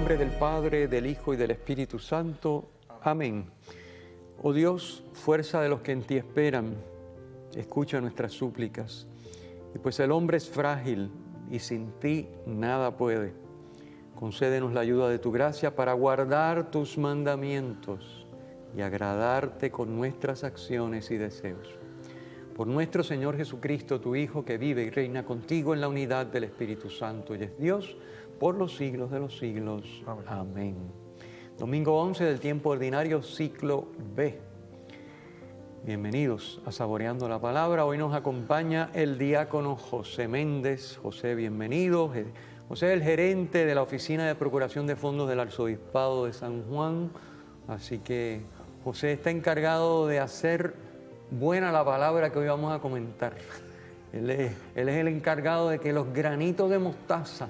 nombre del Padre, del Hijo y del Espíritu Santo. Amén. Oh Dios, fuerza de los que en ti esperan, escucha nuestras súplicas. Y pues el hombre es frágil y sin ti nada puede. Concédenos la ayuda de tu gracia para guardar tus mandamientos y agradarte con nuestras acciones y deseos. Por nuestro Señor Jesucristo, tu Hijo, que vive y reina contigo en la unidad del Espíritu Santo y es Dios por los siglos de los siglos. Amén. Amén. Domingo 11 del tiempo ordinario, ciclo B. Bienvenidos a Saboreando la Palabra. Hoy nos acompaña el diácono José Méndez. José, bienvenido. José es el gerente de la Oficina de Procuración de Fondos del Arzobispado de San Juan. Así que José está encargado de hacer buena la palabra que hoy vamos a comentar. Él es el encargado de que los granitos de mostaza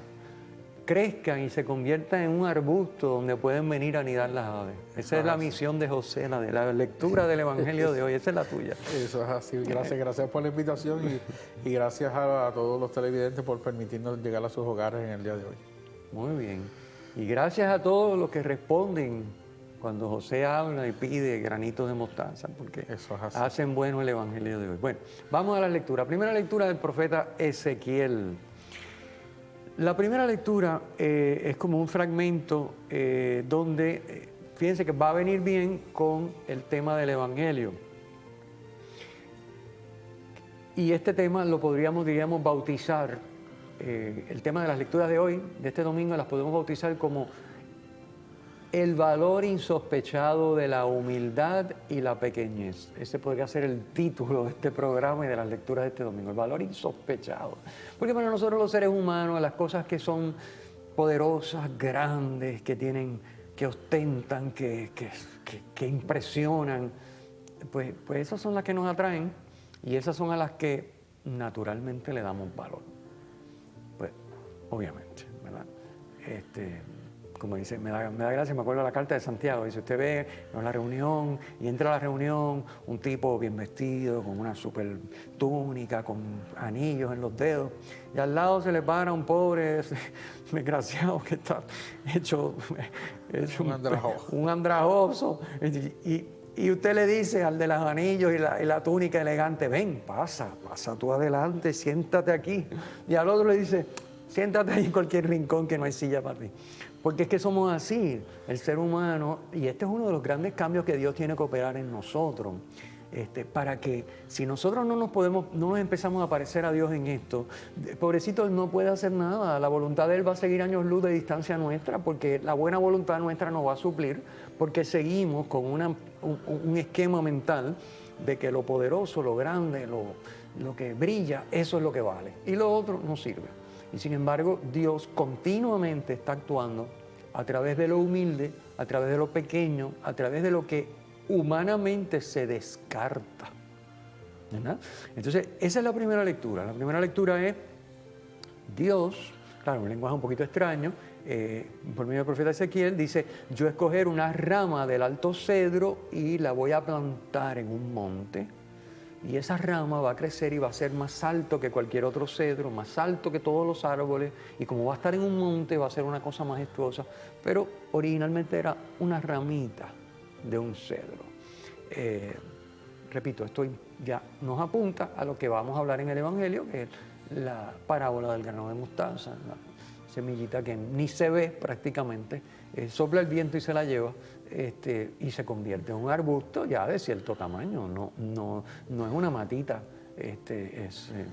crezcan y se conviertan en un arbusto donde pueden venir a anidar las aves. Esa es la misión de José, la de la lectura del Evangelio de hoy. Esa es la tuya. Eso es así. Gracias por la invitación y gracias a todos los televidentes por permitirnos llegar a sus hogares en el día de hoy. Muy bien. Y gracias a todos los que responden cuando José habla y pide granitos de mostaza, porque eso es así. Hacen bueno el Evangelio de hoy. Bueno, vamos a la lectura. Primera lectura del profeta Ezequiel. La primera lectura es como un fragmento donde, fíjense que va a venir bien con el tema del Evangelio. Y este tema lo diríamos, bautizar. El tema de las lecturas de hoy, de este domingo, las podemos bautizar como el valor insospechado de la humildad y la pequeñez. Ese podría ser el título de este programa y de las lecturas de este domingo, el valor insospechado. Porque para nosotros los seres humanos, las cosas que son poderosas, grandes, que ostentan, que impresionan, pues esas son las que nos atraen y esas son a las que naturalmente le damos valor. Pues, obviamente, ¿verdad? Como dice, me da gracia, me acuerdo de la carta de Santiago, dice, usted ve en la reunión y entra a la reunión un tipo bien vestido, con una super túnica, con anillos en los dedos, y al lado se le para un pobre desgraciado que está hecho un andrajoso, y usted le dice al de los anillos y la túnica elegante, ven, pasa tú adelante, siéntate aquí, y al otro le dice, siéntate ahí en cualquier rincón que no hay silla para ti. Porque es que somos así, el ser humano, y este es uno de los grandes cambios que Dios tiene que operar en nosotros, para que si nosotros no nos empezamos a parecer a Dios en esto, pobrecito, Él no puede hacer nada, la voluntad de Él va a seguir años luz de distancia nuestra, porque la buena voluntad nuestra nos va a suplir, porque seguimos con un esquema mental de que lo poderoso, lo grande, lo que brilla, eso es lo que vale, y lo otro no sirve. Y sin embargo, Dios continuamente está actuando a través de lo humilde, a través de lo pequeño, a través de lo que humanamente se descarta. ¿Verdad? Entonces, esa es la primera lectura. La primera lectura es Dios, claro, un lenguaje un poquito extraño, por medio del profeta Ezequiel, dice, yo escoger una rama del alto cedro y la voy a plantar en un monte. Y esa rama va a crecer y va a ser más alto que cualquier otro cedro, más alto que todos los árboles, y como va a estar en un monte va a ser una cosa majestuosa, pero originalmente era una ramita de un cedro. Repito, esto ya nos apunta a lo que vamos a hablar en el Evangelio, que es la parábola del grano de mostaza, la semillita que ni se ve prácticamente, sopla el viento y se la lleva, y se convierte en un arbusto ya de cierto tamaño, no es una matita,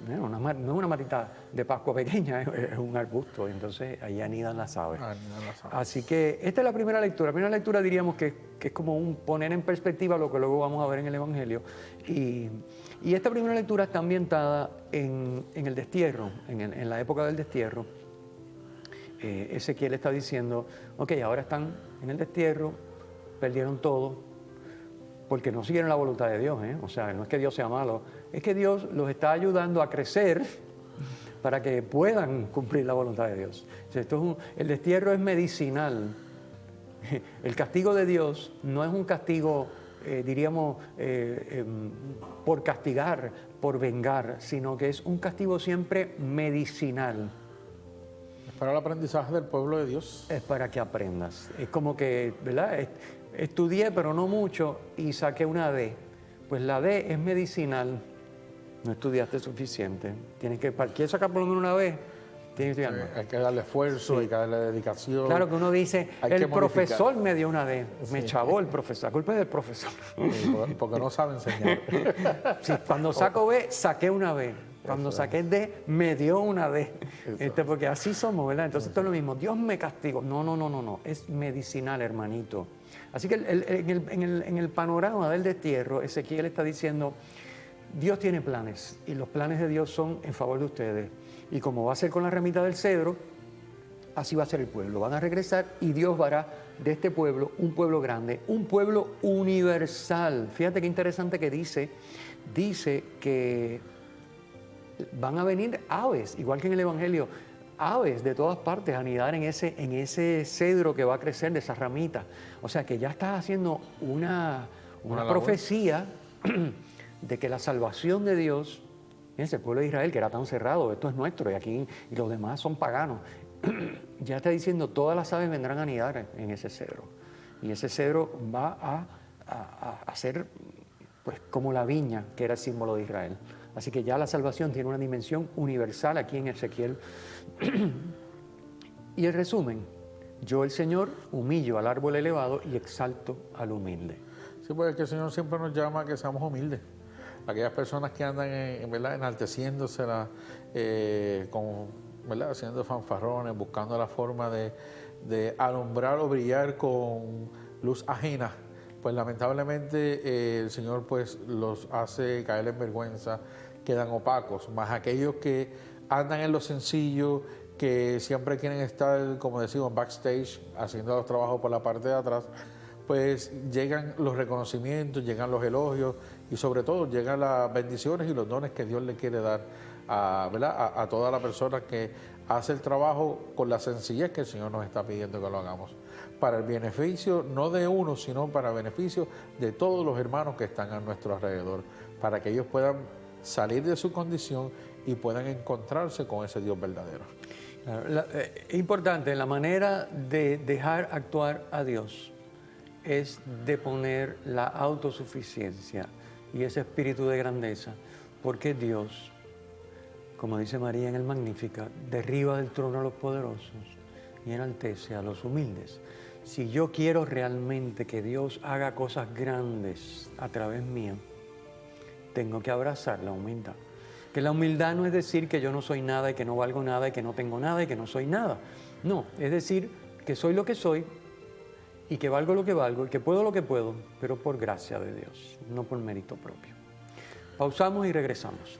no es una matita de Pascua pequeña, es un arbusto, entonces ahí anidan las aves. Así que esta es la primera lectura. La primera lectura diríamos que es como un poner en perspectiva lo que luego vamos a ver en el Evangelio, y esta primera lectura está ambientada en el destierro, en la época del destierro. Ezequiel está diciendo, ok, ahora están en el destierro, perdieron todo, porque no siguieron la voluntad de Dios, O sea, no es que Dios sea malo, es que Dios los está ayudando a crecer para que puedan cumplir la voluntad de Dios. O sea, el destierro es medicinal. El castigo de Dios no es un castigo, diríamos, por castigar, por vengar, sino que es un castigo siempre medicinal. Para el aprendizaje del pueblo de Dios. Es para que aprendas. Es como que, ¿verdad? Estudié, pero no mucho, y saqué una D. Pues la D es medicinal. No estudiaste suficiente. ¿Quieres sacar por lo menos una B? Tienes que estudiar más. Hay que darle esfuerzo, Sí. hay que darle dedicación. Claro que uno dice, Hay que el modificar. profesor me dio una D. Me chavó el profesor. La culpa es del profesor. Porque no sabe enseñar. Sí, cuando saco B, saqué una B. Cuando saqué D, me dio una D. Porque así somos, ¿verdad? Entonces esto es lo mismo. Dios me castigó. No. Es medicinal, hermanito. Así que en el panorama del destierro, Ezequiel está diciendo, Dios tiene planes y los planes de Dios son en favor de ustedes. Y como va a ser con la ramita del cedro, así va a ser el pueblo. Van a regresar y Dios hará de este pueblo un pueblo grande, un pueblo universal. Fíjate qué interesante que dice que van a venir aves, igual que en el Evangelio, aves de todas partes a anidar en ese cedro que va a crecer de esa ramita. O sea que ya estás haciendo una profecía de que la salvación de Dios, fíjense, el pueblo de Israel que era tan cerrado, esto es nuestro y los demás son paganos, ya está diciendo todas las aves vendrán a anidar en ese cedro. Y ese cedro va a ser pues como la viña que era el símbolo de Israel. Así que ya la salvación tiene una dimensión universal aquí en Ezequiel. Y el resumen, yo el Señor humillo al árbol elevado y exalto al humilde. Sí, porque es que el Señor siempre nos llama a que seamos humildes. Aquellas personas que andan ¿verdad? Enalteciéndose, ¿verdad? Haciendo fanfarrones, buscando la forma de alumbrar o brillar con luz ajena, pues lamentablemente el Señor pues los hace caer en vergüenza, quedan opacos, más aquellos que andan en lo sencillo, que siempre quieren estar, como decimos, backstage, haciendo los trabajos por la parte de atrás, pues llegan los reconocimientos, llegan los elogios y sobre todo llegan las bendiciones y los dones que Dios le quiere dar a toda la persona que hace el trabajo con la sencillez que el Señor nos está pidiendo que lo hagamos, para el beneficio no de uno, sino para el beneficio de todos los hermanos que están a nuestro alrededor, para que ellos puedan salir de su condición y puedan encontrarse con ese Dios verdadero. Es importante, la manera de dejar actuar a Dios es de poner la autosuficiencia y ese espíritu de grandeza, porque Dios, como dice María en el Magnífica, derriba del trono a los poderosos y enaltece a los humildes. Si yo quiero realmente que Dios haga cosas grandes a través mío, tengo que abrazar la humildad. Que la humildad no es decir que yo no soy nada y que no valgo nada y que no tengo nada y que no soy nada. No, es decir que soy lo que soy y que valgo lo que valgo y que puedo lo que puedo, pero por gracia de Dios, no por mérito propio. Pausamos y regresamos.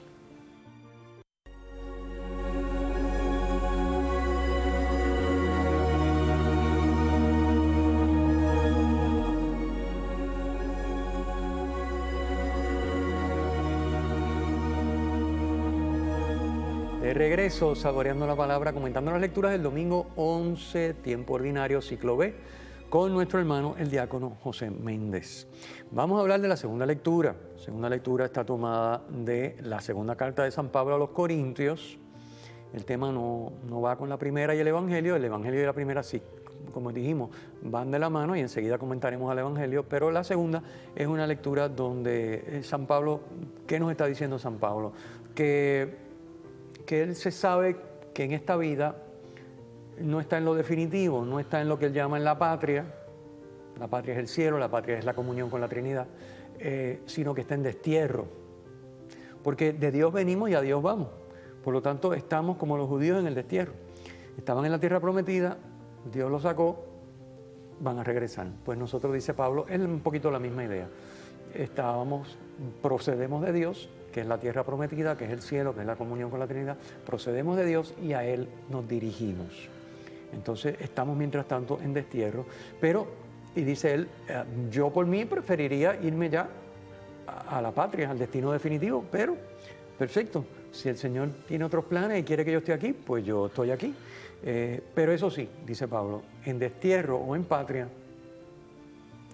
De regreso, saboreando la palabra, comentando las lecturas del domingo 11, tiempo ordinario, ciclo B, con nuestro hermano, el diácono José Méndez. Vamos a hablar de la segunda lectura. La segunda lectura está tomada de la segunda carta de San Pablo a los Corintios. El tema no va con la primera y el Evangelio y la primera sí, como dijimos, van de la mano y enseguida comentaremos al Evangelio, pero la segunda es una lectura donde San Pablo, ¿qué nos está diciendo San Pablo? Que él se sabe que en esta vida no está en lo definitivo, no está en lo que él llama en la patria es el cielo, la patria es la comunión con la Trinidad, sino que está en destierro, porque de Dios venimos y a Dios vamos, por lo tanto estamos como los judíos en el destierro, estaban en la tierra prometida, Dios los sacó, van a regresar, pues nosotros, dice Pablo, es un poquito la misma idea, procedemos de Dios, que es la tierra prometida, que es el cielo, que es la comunión con la Trinidad, procedemos de Dios y a Él nos dirigimos. Entonces estamos mientras tanto en destierro, pero, y dice él, yo por mí preferiría irme ya a la patria, al destino definitivo, pero perfecto, si el Señor tiene otros planes y quiere que yo esté aquí, pues yo estoy aquí. Pero eso sí, dice Pablo, en destierro o en patria,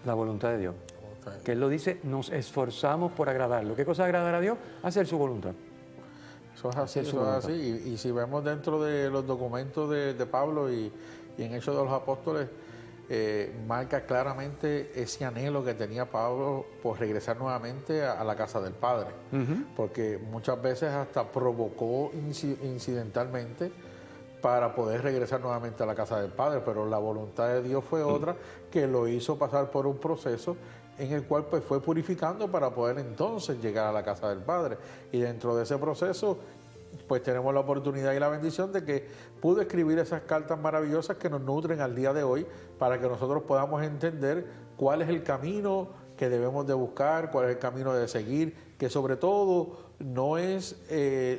la voluntad de Dios. Que él lo dice, nos esforzamos por agradarlo. ¿Qué cosa es agradar a Dios? Hacer su voluntad. Eso es así, hacer su eso es voluntad. así. Y si vemos dentro de los documentos de Pablo y en Hechos de los Apóstoles, marca claramente ese anhelo que tenía Pablo por regresar nuevamente a la casa del Padre, porque muchas veces hasta provocó incidentalmente para poder regresar nuevamente a la casa del Padre, pero la voluntad de Dios fue otra, que lo hizo pasar por un proceso en el cual pues fue purificando para poder entonces llegar a la casa del Padre. Y dentro de ese proceso pues tenemos la oportunidad y la bendición de que pudo escribir esas cartas maravillosas que nos nutren al día de hoy para que nosotros podamos entender cuál es el camino que debemos de buscar, cuál es el camino de seguir, que sobre todo no es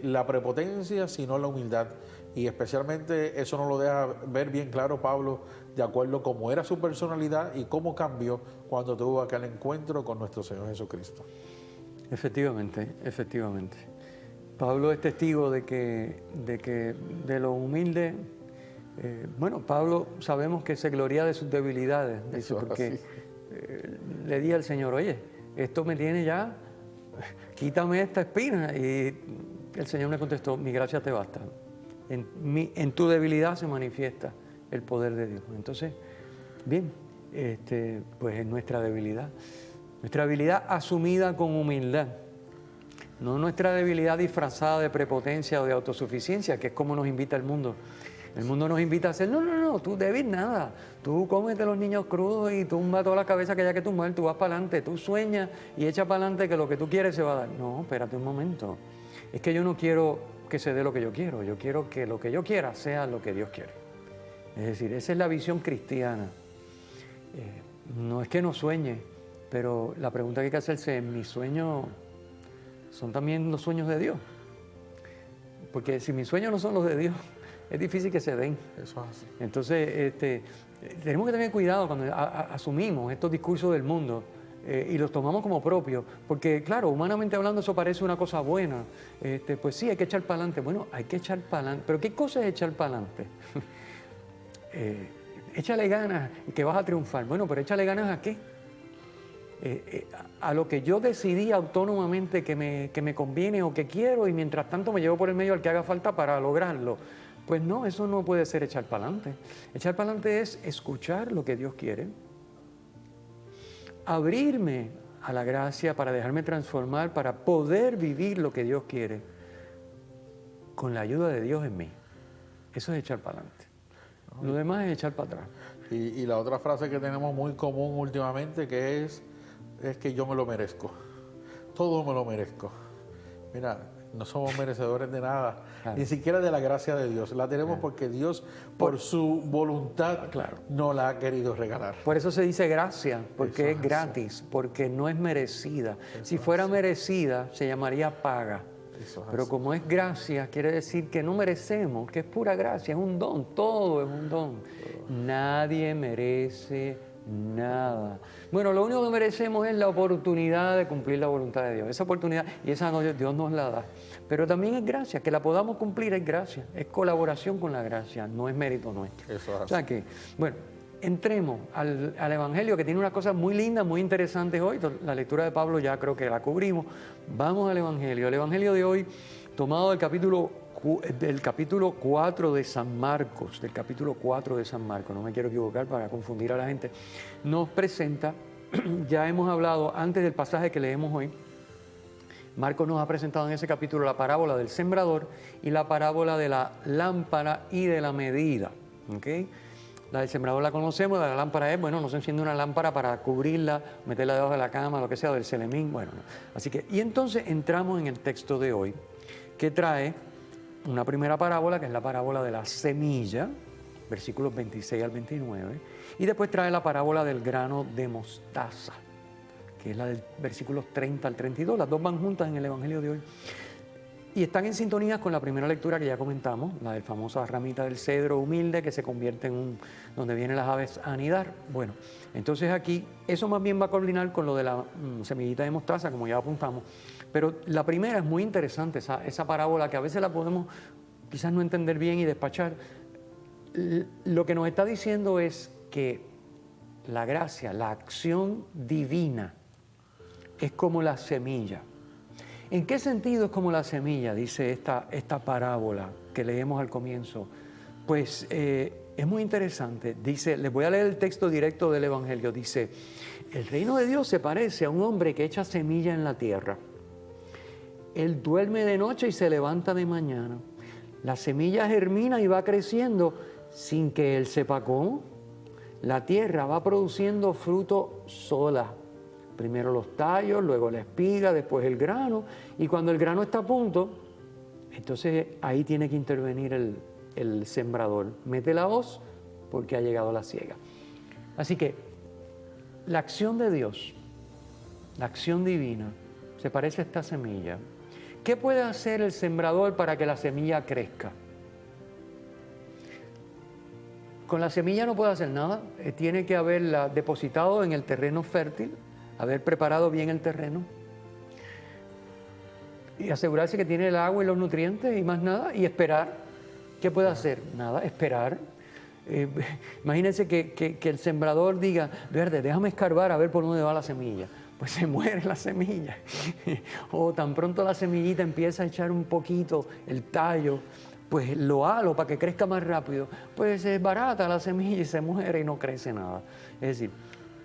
la prepotencia, sino la humildad. Y especialmente eso nos lo deja ver bien claro Pablo, de acuerdo a cómo era su personalidad y cómo cambió cuando tuvo aquel encuentro con nuestro Señor Jesucristo. Efectivamente, efectivamente. Pablo es testigo de lo humilde, bueno, Pablo sabemos que se gloria de sus debilidades, dice, Eso es porque así. le dije al Señor, oye, esto me tiene ya, quítame esta espina. Y el Señor me contestó, mi gracia te basta. En tu debilidad se manifiesta el poder de Dios. Entonces, bien, pues es nuestra debilidad asumida con humildad. No nuestra debilidad disfrazada de prepotencia o de autosuficiencia, que es como nos invita el mundo. El mundo nos invita a hacer, no, tú débil nada. Tú cómete los niños crudos y tumba toda la cabeza que haya que tumbar, tú vas para adelante, tú sueñas y echa para adelante que lo que tú quieres se va a dar. No, espérate un momento. Es que yo no quiero que se dé lo que yo quiero que lo que yo quiera sea lo que Dios quiere. Es decir, esa es la visión cristiana. No es que no sueñe, pero la pregunta que hay que hacerse es, ¿mis sueños son también los sueños de Dios? Porque si mis sueños no son los de Dios, es difícil que se den. Eso es así. Entonces, tenemos que tener cuidado cuando asumimos estos discursos del mundo y los tomamos como propios, porque claro, humanamente hablando eso parece una cosa buena. Pues sí, hay que echar para adelante. Bueno, hay que echar para adelante. Pero ¿qué cosa es echar para adelante? Échale ganas y que vas a triunfar. Bueno, pero échale ganas ¿a qué? A lo que yo decidí autónomamente que me conviene o que quiero y mientras tanto me llevo por el medio al que haga falta para lograrlo. Pues no, eso no puede ser echar para adelante. Echar para adelante es escuchar lo que Dios quiere, abrirme a la gracia para dejarme transformar, para poder vivir lo que Dios quiere con la ayuda de Dios en mí. Eso es echar para adelante. Lo demás es echar para atrás. Y la otra frase que tenemos muy común últimamente que es que yo me lo merezco. Todo me lo merezco. Mira, no somos merecedores de nada, Claro. ni siquiera de la gracia de Dios. La tenemos porque Dios, por su voluntad, Claro. nos la ha querido regalar. Por eso se dice gracia, porque Eso es es gratis, porque no es merecida. Si es fuera merecida, se llamaría paga. Eso es Pero así. como es gracia, quiere decir que no merecemos, que es pura gracia, es un don, todo es un don. Nadie merece nada. Bueno, lo único que merecemos es la oportunidad de cumplir la voluntad de Dios. Esa oportunidad, y esa no, Dios nos la da. Pero también es gracia, que la podamos cumplir es gracia, es colaboración con la gracia, no es mérito nuestro. Eso es O sea que, bueno, entremos al Evangelio, que tiene unas cosas muy lindas, muy interesantes hoy. La lectura de Pablo ya creo que la cubrimos. Vamos al Evangelio. El Evangelio de hoy, tomado del capítulo 4 de San Marcos, no me quiero equivocar para confundir a la gente, nos presenta, ya hemos hablado antes del pasaje que leemos hoy, Marcos nos ha presentado en ese capítulo la parábola del sembrador y la parábola de la lámpara y de la medida. ¿Okay? La del sembrador la conocemos, la de la lámpara es, bueno, no se enciende una lámpara para cubrirla, meterla debajo de la cama, lo que sea, del celemín, bueno. No. Así que, y entonces entramos en el texto de hoy, que trae una primera parábola, que es la parábola de la semilla, versículos 26 al 29, y después trae la parábola del grano de mostaza, que es la del versículos 30 al 32, las dos van juntas en el Evangelio de hoy. Y están en sintonía con la primera lectura que ya comentamos, la del famosa ramita del cedro humilde que se convierte en donde vienen las aves a anidar. Bueno, entonces aquí eso más bien va a coordinar con lo de la semillita de mostaza, como ya apuntamos. Pero la primera es muy interesante, esa parábola que a veces la podemos quizás no entender bien y despachar. Lo que nos está diciendo es que la gracia, la acción divina, es como la semilla. ¿En qué sentido es como la semilla? Dice esta parábola que leemos al comienzo. Pues es muy interesante. Dice, les voy a leer el texto directo del Evangelio. Dice, el reino de Dios se parece a un hombre que echa semilla en la tierra. Él duerme de noche y se levanta de mañana. La semilla germina y va creciendo sin que él sepa cómo. La tierra va produciendo fruto sola. Primero los tallos, luego la espiga, después el grano. Y cuando el grano está a punto, entonces ahí tiene que intervenir el sembrador. Mete la hoz porque ha llegado la siega. Así que la acción de Dios, la acción divina, se parece a esta semilla. ¿Qué puede hacer el sembrador para que la semilla crezca? Con la semilla no puede hacer nada. Tiene que haberla depositado en el terreno fértil, haber preparado bien el terreno y asegurarse que tiene el agua y los nutrientes y más nada, y esperar. ¿Qué puede hacer? Nada, esperar. Imagínense que el sembrador diga, verde, déjame escarbar a ver por dónde va la semilla. Pues se muere la semilla. O tan pronto la semillita empieza a echar un poquito el tallo, pues lo halo para que crezca más rápido. Pues es barata la semilla y se muere y no crece nada. Es decir,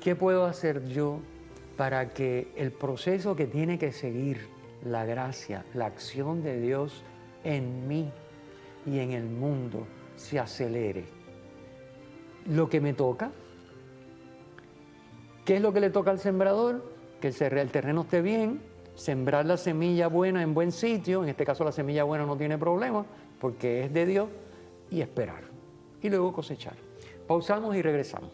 ¿qué puedo hacer yo para que el proceso que tiene que seguir la gracia, la acción de Dios en mí y en el mundo se acelere? Lo que me toca. ¿Qué es lo que le toca al sembrador? Que el terreno esté bien, sembrar la semilla buena en buen sitio, en este caso la semilla buena no tiene problema porque es de Dios, y esperar. Y luego cosechar. Pausamos y regresamos.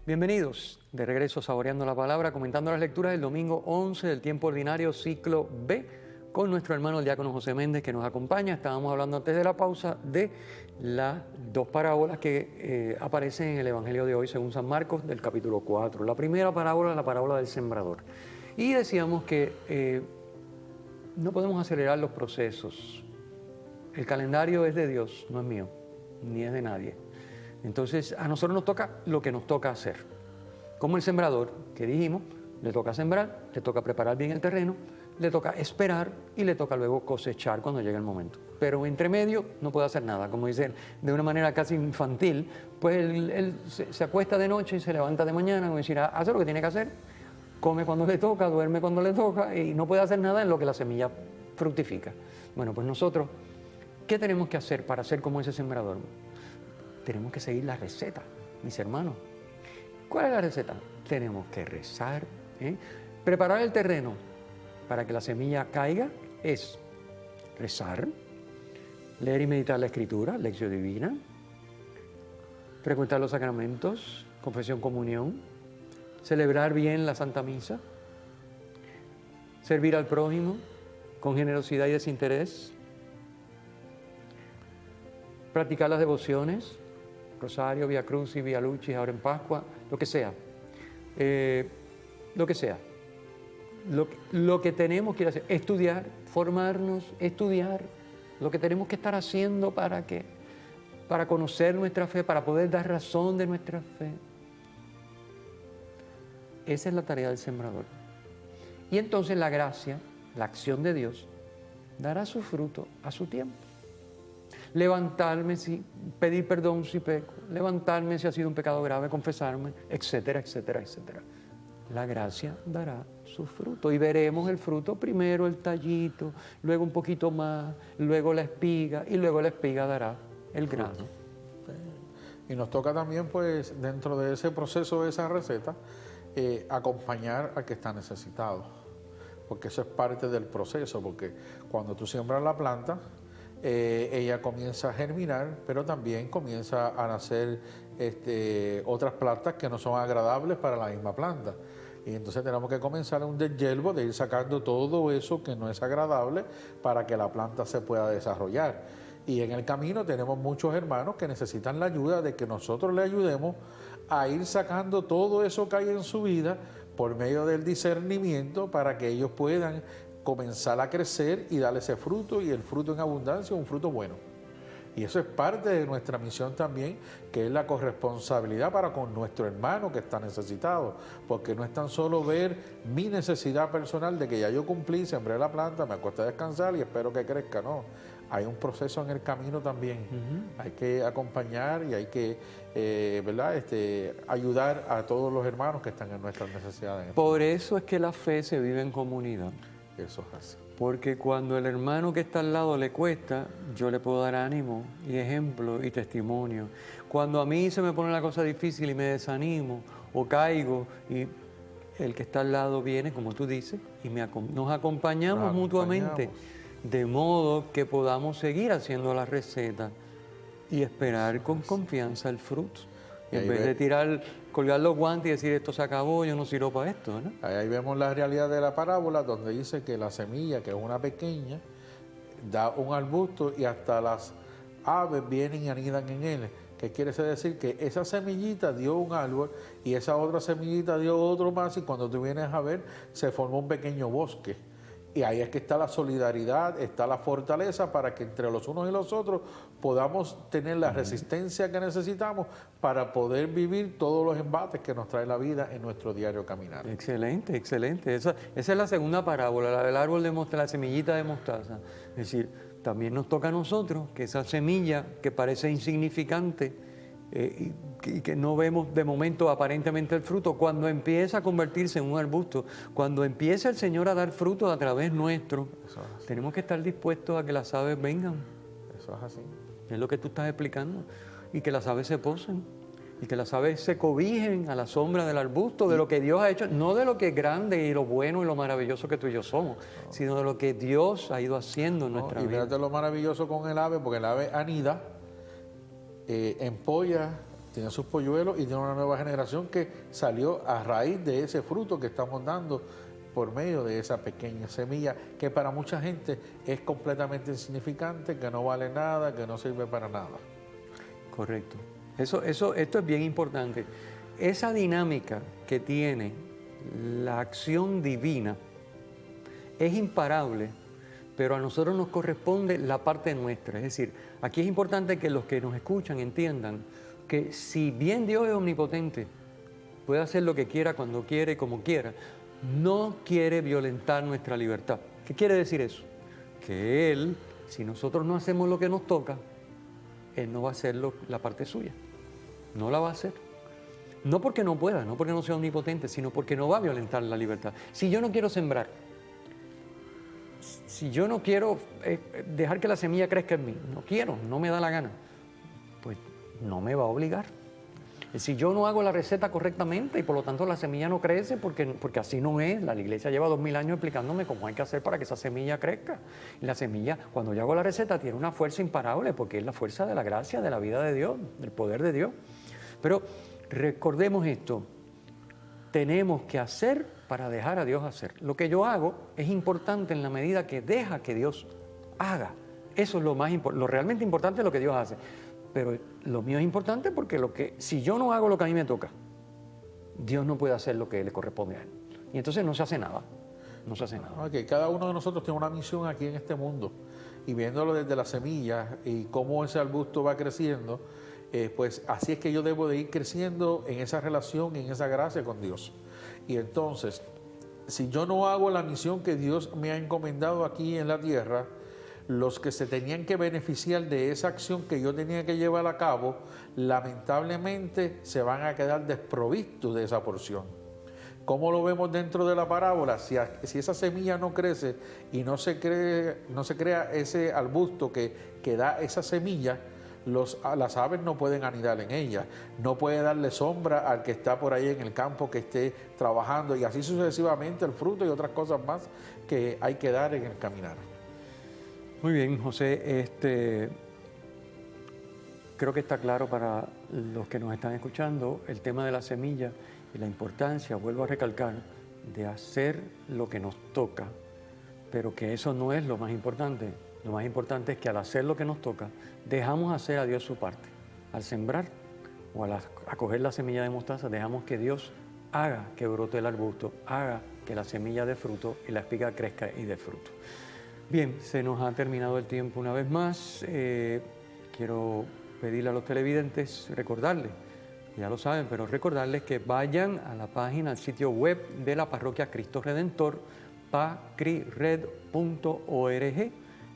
Bienvenidos de regreso Saboreando la Palabra, comentando las lecturas del domingo 11 del tiempo ordinario, ciclo B, con nuestro hermano el diácono José Méndez que nos acompaña. Estábamos hablando antes de la pausa de las dos parábolas que aparecen en el Evangelio de hoy según San Marcos del capítulo 4. La primera parábola es la parábola del sembrador. Y decíamos que no podemos acelerar los procesos. El calendario es de Dios, no es mío, ni es de nadie. Entonces, a nosotros nos toca lo que nos toca hacer. Como el sembrador, que dijimos, le toca sembrar, le toca preparar bien el terreno, le toca esperar y le toca luego cosechar cuando llegue el momento. Pero entre medio no puede hacer nada. Como dicen, de una manera casi infantil, pues él se acuesta de noche y se levanta de mañana, como decir, hace lo que tiene que hacer, come cuando le toca, duerme cuando le toca y no puede hacer nada en lo que la semilla fructifica. Bueno, pues nosotros, ¿qué tenemos que hacer para ser como ese sembrador? Tenemos que seguir la receta, mis hermanos. ¿Cuál es la receta? Tenemos que rezar, preparar el terreno para que la semilla caiga es rezar, leer y meditar la Escritura, lección divina, frecuentar los sacramentos, confesión, comunión, celebrar bien la Santa Misa, servir al prójimo con generosidad y desinterés, practicar las devociones, Rosario, Vía Crucis, Vía Lucis, ahora en Pascua, lo que sea. Lo que sea. Lo que tenemos que hacer, estudiar, formarnos, estudiar, lo que tenemos que estar haciendo para conocer nuestra fe, para poder dar razón de nuestra fe. Esa es la tarea del sembrador. Y entonces la gracia, la acción de Dios, dará su fruto a su tiempo. Levantarme, pedir perdón si peco, levantarme si ha sido un pecado grave, confesarme, etcétera, etcétera, etcétera. La gracia dará su fruto y veremos el fruto, primero el tallito, luego un poquito más, luego la espiga y luego la espiga dará el grano. Y nos toca también, pues, dentro de ese proceso, de esa receta, acompañar al que está necesitado, porque eso es parte del proceso, porque cuando tú siembras la planta, ella comienza a germinar, pero también comienza a nacer otras plantas que no son agradables para la misma planta. Y entonces tenemos que comenzar un deshiervo de ir sacando todo eso que no es agradable para que la planta se pueda desarrollar. Y en el camino tenemos muchos hermanos que necesitan la ayuda de que nosotros les ayudemos a ir sacando todo eso que hay en su vida por medio del discernimiento para que ellos puedan comenzar a crecer y darle ese fruto, y el fruto en abundancia, un fruto bueno. Y eso es parte de nuestra misión también, que es la corresponsabilidad para con nuestro hermano que está necesitado, porque no es tan solo ver mi necesidad personal de que ya yo cumplí, sembré la planta, me acosté a descansar y espero que crezca, no. Hay un proceso en el camino también. Hay que acompañar y hay que ¿verdad? Ayudar a todos los hermanos que están en nuestras necesidades. Por eso es que la fe se vive en comunidad. Eso es así. Porque cuando el hermano que está al lado le cuesta, yo le puedo dar ánimo y ejemplo y testimonio. Cuando a mí se me pone la cosa difícil y me desanimo o caigo, y el que está al lado viene, como tú dices, y nos acompañamos mutuamente, de modo que podamos seguir haciendo la receta y esperar con confianza el fruto. En vez de colgar los guantes y decir esto se acabó, yo no sirvo para esto, ¿no? Ahí vemos la realidad de la parábola, donde dice que la semilla, que es una pequeña, da un arbusto y hasta las aves vienen y anidan en él. ¿Qué quiere decir? Que esa semillita dio un árbol y esa otra semillita dio otro más, y cuando tú vienes a ver, se formó un pequeño bosque. Y ahí es que está la solidaridad, está la fortaleza para que entre los unos y los otros podamos tener la resistencia que necesitamos para poder vivir todos los embates que nos trae la vida en nuestro diario caminar. Excelente, excelente. Esa es la segunda parábola, la del árbol de mostaza, la semillita de mostaza. Es decir, también nos toca a nosotros que esa semilla que parece insignificante y que no vemos de momento aparentemente el fruto, cuando empieza a convertirse en un arbusto, cuando empieza el Señor a dar fruto a través nuestro, tenemos que estar dispuestos a que las aves vengan. Eso es así. Es lo que tú estás explicando. Y que las aves se posen, y que las aves se cobijen a la sombra del arbusto, de lo que Dios ha hecho, no de lo que es grande y lo bueno y lo maravilloso que tú y yo somos, sino de lo que Dios ha ido haciendo en nuestra vida. Y fíjate lo maravilloso con el ave, porque el ave anida, empolla, tiene sus polluelos y tiene una nueva generación que salió a raíz de ese fruto que estamos dando por medio de esa pequeña semilla, que para mucha gente es completamente insignificante, que no vale nada, que no sirve para nada. Correcto. Esto es bien importante. Esa dinámica que tiene la acción divina es imparable, pero a nosotros nos corresponde la parte nuestra. Es decir, aquí es importante que los que nos escuchan entiendan que si bien Dios es omnipotente, puede hacer lo que quiera, cuando quiera y como quiera, no quiere violentar nuestra libertad. ¿Qué quiere decir eso? Que Él, si nosotros no hacemos lo que nos toca, Él no va a hacer la parte suya. No la va a hacer. No porque no pueda, no porque no sea omnipotente, sino porque no va a violentar la libertad. Si yo no quiero sembrar, si yo no quiero dejar que la semilla crezca en mí, no quiero, no me da la gana, pues no me va a obligar. Si yo no hago la receta correctamente y por lo tanto la semilla no crece, porque así no es. La iglesia lleva 2000 años explicándome cómo hay que hacer para que esa semilla crezca. Y la semilla, cuando yo hago la receta, tiene una fuerza imparable, porque es la fuerza de la gracia, de la vida de Dios, del poder de Dios. Pero recordemos esto, tenemos que hacer para dejar a Dios hacer. Lo que yo hago es importante en la medida que deja que Dios haga. Eso es lo realmente importante, es lo que Dios hace. Pero lo mío es importante porque si yo no hago lo que a mí me toca, Dios no puede hacer lo que le corresponde a Él. Y entonces no se hace nada. No se hace nada. Okay. Cada uno de nosotros tiene una misión aquí en este mundo. Y viéndolo desde la semilla y cómo ese arbusto va creciendo, pues así es que yo debo de ir creciendo en esa relación, en esa gracia con Dios. Y entonces, si yo no hago la misión que Dios me ha encomendado aquí en la tierra, los que se tenían que beneficiar de esa acción que yo tenía que llevar a cabo, lamentablemente se van a quedar desprovistos de esa porción. ¿Cómo lo vemos dentro de la parábola? Si esa semilla no crece y no se crea ese arbusto que da esa semilla, las aves no pueden anidar en ella, no puede darle sombra al que está por ahí en el campo que esté trabajando, y así sucesivamente el fruto y otras cosas más que hay que dar en el caminar. Muy bien, José. Creo que está claro para los que nos están escuchando el tema de la semilla y la importancia, vuelvo a recalcar, de hacer lo que nos toca, pero que eso no es lo más importante. Lo más importante es que al hacer lo que nos toca, dejamos hacer a Dios su parte. Al sembrar o a coger la semilla de mostaza, dejamos que Dios haga que brote el arbusto, haga que la semilla dé fruto y la espiga crezca y dé fruto. Bien, se nos ha terminado el tiempo una vez más. Quiero pedirle a los televidentes, recordarles, ya lo saben, pero recordarles que vayan a la página, al sitio web de la Parroquia Cristo Redentor, pacrired.org,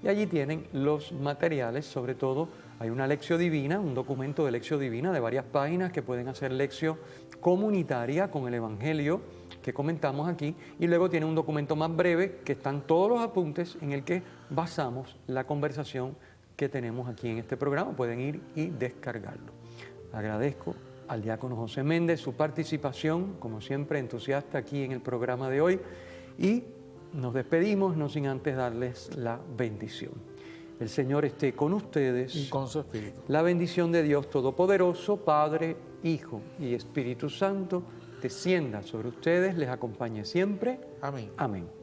y allí tienen los materiales. Sobre todo hay una lección divina, un documento de lección divina de varias páginas que pueden hacer lección comunitaria con el Evangelio que comentamos aquí, y luego tiene un documento más breve que están todos los apuntes en el que basamos la conversación que tenemos aquí en este programa. Pueden ir y descargarlo. Agradezco al diácono José Méndez su participación, como siempre entusiasta aquí en el programa de hoy, y nos despedimos no sin antes darles la bendición. El Señor esté con ustedes. Y con su espíritu. La bendición de Dios Todopoderoso, Padre, Hijo y Espíritu Santo, descienda sobre ustedes, les acompañe siempre. Amén. Amén.